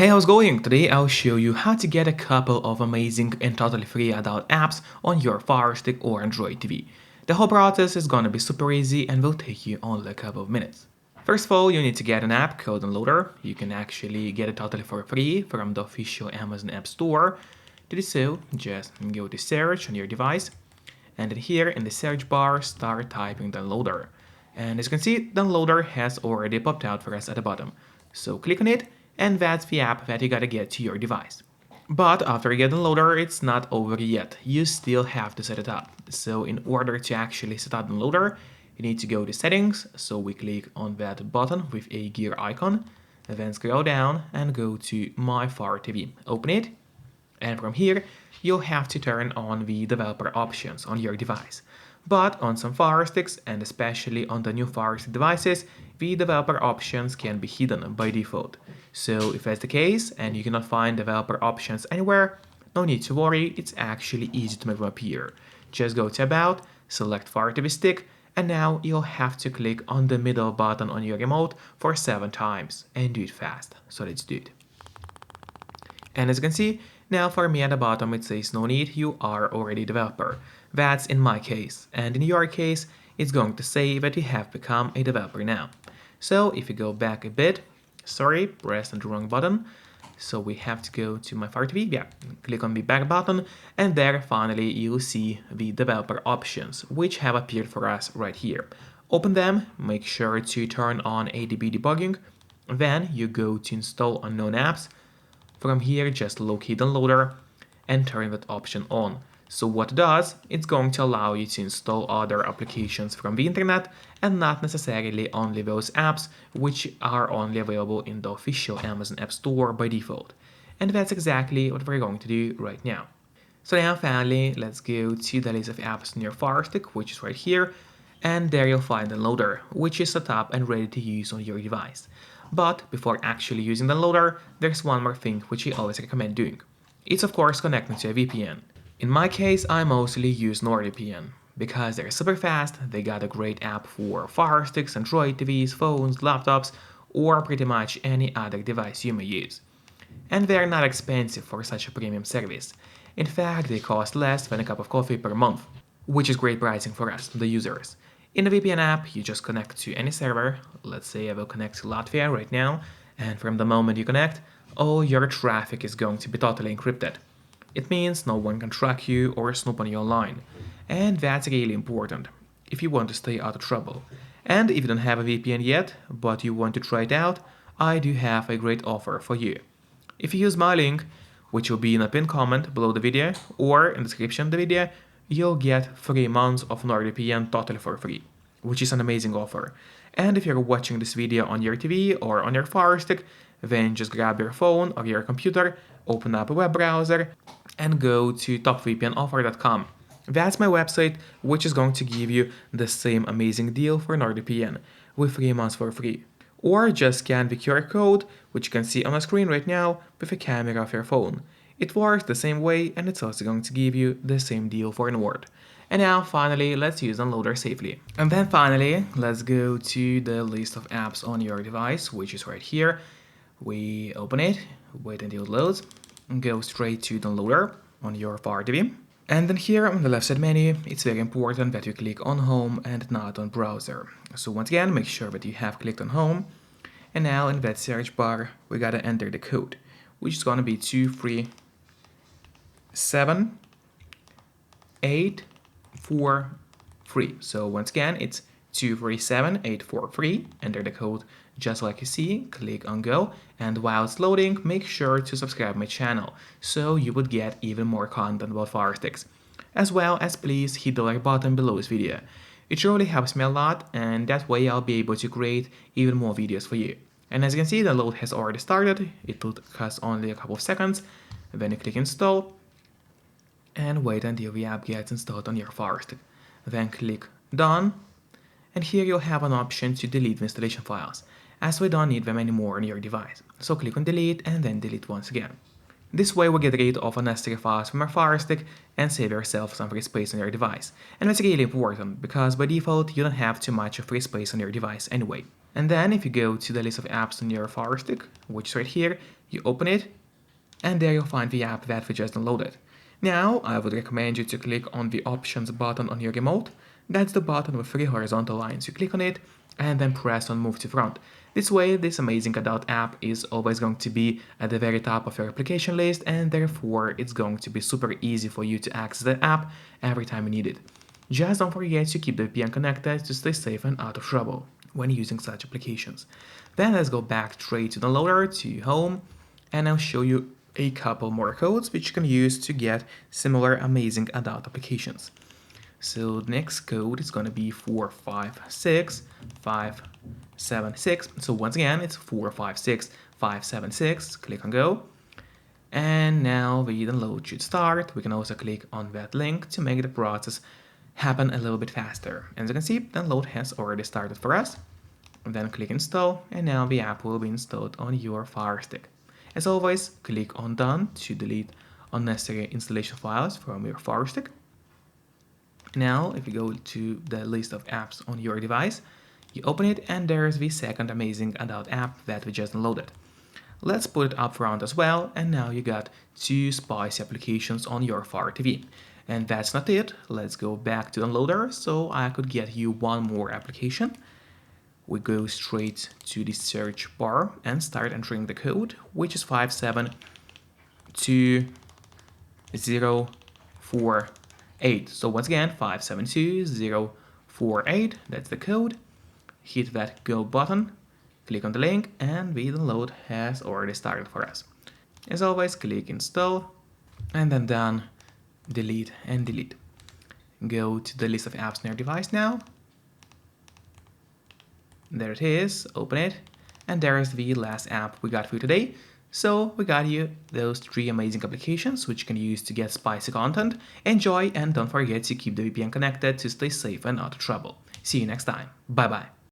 Hey, how's it going? Today I'll show you how to get a couple of amazing and totally free adult apps on your Firestick or Android TV. The whole process is gonna be super easy and will take you only a couple of minutes. First of all, you need to get an app called Downloader. You can actually get it totally for free from the official Amazon App Store. To do so, just go to search on your device, and then here in the search bar, start typing Downloader. And as you can see, Downloader has already popped out for us at the bottom. So click on it, and that's the app that you gotta get to your device. But after you get Downloader, it's not over yet. You still have to set it up. So in order to actually set up Downloader, you need to go to Settings, so we click on that button with a gear icon, and then scroll down and go to My Fire TV. Open it, and from here, you'll have to turn on the developer options on your device. But on some Fire Sticks, and especially on the new Fire Stick devices, the developer options can be hidden by default. So if that's the case, and you cannot find developer options anywhere, no need to worry, it's actually easy to make them appear. Just go to About, select Fire TV Stick, and now you'll have to click on the middle button on your remote for 7 times, and do it fast. So let's do it. And as you can see, now for me at the bottom it says no need, you are already a developer. That's in my case, and in your case it's going to say that you have become a developer now. So if you go back a bit, sorry, pressed the wrong button, so we have to go to My Fire TV, click on the back button, and there finally you'll see the developer options, which have appeared for us right here. Open them, make sure to turn on ADB debugging, then you go to Install Unknown Apps. From here, just locate Downloader and turn that option on. So what it does, it's going to allow you to install other applications from the internet and not necessarily only those apps which are only available in the official Amazon App Store by default. And that's exactly what we're going to do right now. So now finally, let's go to the list of apps on your Fire Stick, which is right here, and there you'll find Downloader, which is set up and ready to use on your device. But before actually using Downloader, there's one more thing which I always recommend doing. It's of course connecting to a VPN. In my case, I mostly use NordVPN, because they're super fast, they got a great app for Fire Sticks, Android TVs, phones, laptops, or pretty much any other device you may use. And they're not expensive for such a premium service. In fact, they cost less than a cup of coffee per month, which is great pricing for us, the users. In the VPN app, you just connect to any server. Let's say I will connect to Latvia right now, and from the moment you connect, all your traffic is going to be totally encrypted. It means no one can track you or snoop on you online, and that's really important if you want to stay out of trouble. And if you don't have a VPN yet, but you want to try it out, I do have a great offer for you. If you use my link, which will be in a pinned comment below the video or in the description of the video, you'll get 3 months of NordVPN totally for free, which is an amazing offer. And if you're watching this video on your TV or on your Fire Stick, then just grab your phone or your computer, open up a web browser, and go to topvpnoffer.com. That's my website, which is going to give you the same amazing deal for NordVPN with 3 months for free. Or just scan the QR code, which you can see on the screen right now, with the camera of your phone. It works the same way, and it's also going to give you the same deal for Nord. And now, finally, let's use Downloader safely. And then finally, let's go to the list of apps on your device, which is right here. We open it, wait until it loads, and go straight to Downloader on your Fire TV. And then here on the left side menu, it's very important that you click on Home and not on Browser. So once again, make sure that you have clicked on Home. And now in that search bar, we gotta enter the code, which is gonna be 237843. So once again, it's 237843. Enter the code just like you see, click on Go, and while it's loading, make sure to subscribe my channel, so you would get even more content about Fire Sticks. As well as please hit the like button below this video. It really helps me a lot, and that way I'll be able to create even more videos for you. And as you can see, the load has already started. It took us only a couple of seconds. Then you click install, and wait until the app gets installed on your Fire Stick. Then click done, and here you'll have an option to delete the installation files, as we don't need them anymore on your device. So click on delete and then delete once again. This way we get rid of unnecessary files from our Fire Stick and save yourself some free space on your device. And that's really important, because by default you don't have too much of free space on your device anyway. And then if you go to the list of apps on your Firestick, which is right here, you open it, and there you'll find the app that we just downloaded. Now, I would recommend you to click on the Options button on your remote. That's the button with 3 horizontal lines. You click on it, and then press on Move to Front. This way, this amazing adult app is always going to be at the very top of your application list, and therefore it's going to be super easy for you to access the app every time you need it. Just don't forget to keep the VPN connected to stay safe and out of trouble when using such applications. Then let's go back straight to the loader, to home, and I'll show you a couple more codes which you can use to get similar amazing adult applications. So the next code is going to be 456576. So once again, it's 456576. Click on go. And now the download should start. We can also click on that link to make the process happen a little bit faster. As you can see, download has already started for us. And then click install, and now the app will be installed on your Firestick. As always, click on done to delete unnecessary installation files from your Firestick. Now, if you go to the list of apps on your device, you open it, and there's the second amazing adult app that we just downloaded. Let's put it up front as well, and now you got 2 spicy applications on your Fire TV. And that's not it. Let's go back to the loader so I could get you one more application. We go straight to the search bar and start entering the code, which is 5720048. So once again, 5720048, that's the code. Hit that go button, click on the link, and the download has already started for us. As always, click install, and then done, delete and delete. Go to the list of apps on your device now. There it is, open it, and there is the last app we got for you today. So we got you those 3 amazing applications which you can use to get spicy content. Enjoy, and don't forget to keep the VPN connected to stay safe and out of trouble. See you next time. Bye bye.